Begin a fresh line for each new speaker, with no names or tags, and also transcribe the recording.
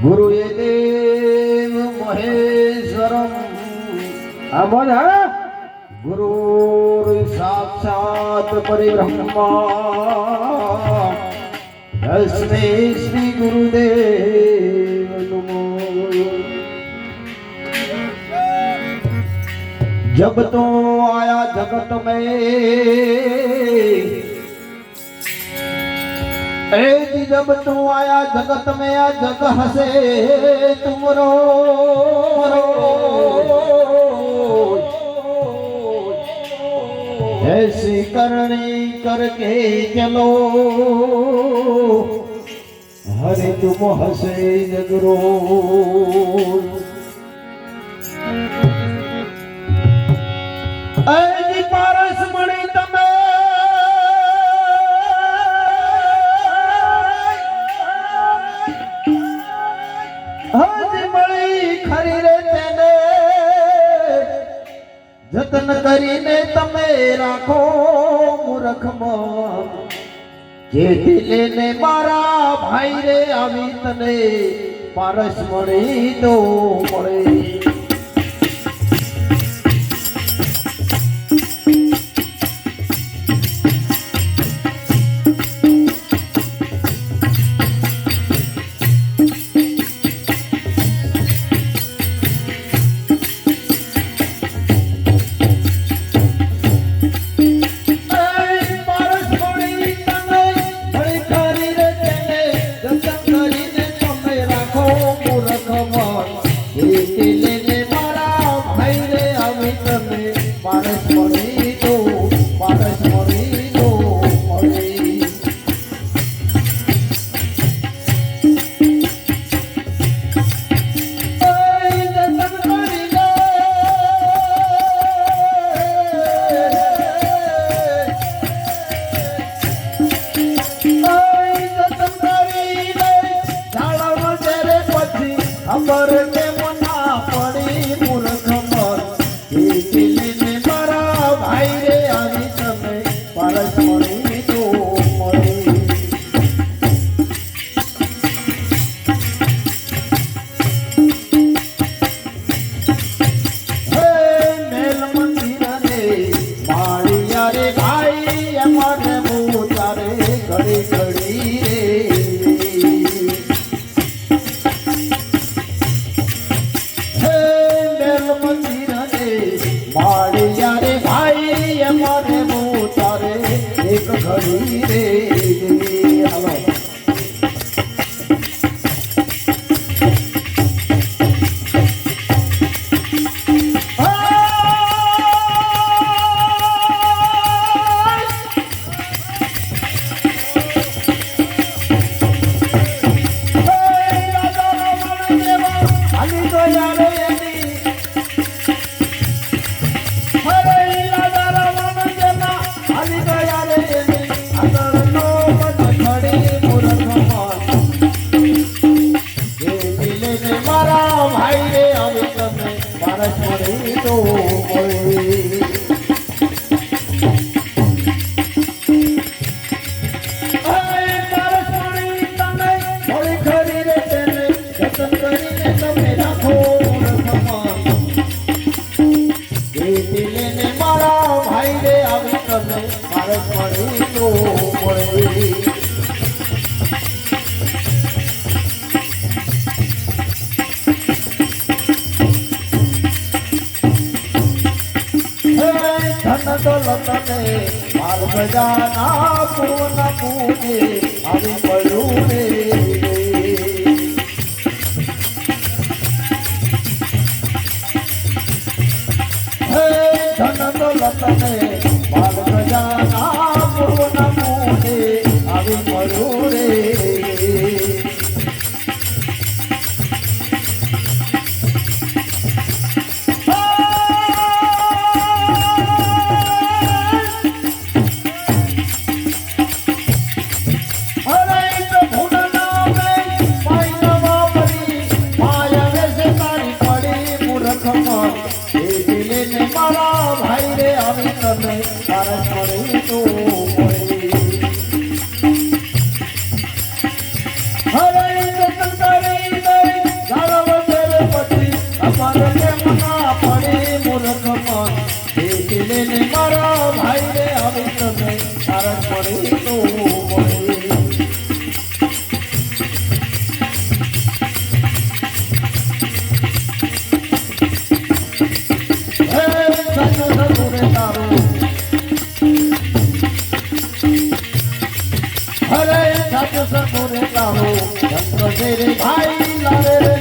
गुरु ये देव महेश्वरम बोल गुरु साक्षात परिब्रह्मा तस्मै श्री गुरुदेव नमो। जब तो आया जगत में जब तू आया जगत में आ जग हसे तुमरो ऐसी करनी करके चलो हरे तुम हसे जगरो। ऐसी पारस मणि तमे जतन करीने तमे राखो मूर्खમાં જેથી લેને મારા ભાઈ રે આવી તને પારસ મળી તો મળે। माल बजाना पूर्ण पूजे अभी पलूरे धन दौलत में माल बजाना पूर्ण पूजे अभी पलूरे। भूत રે ભાઈ લાવે રે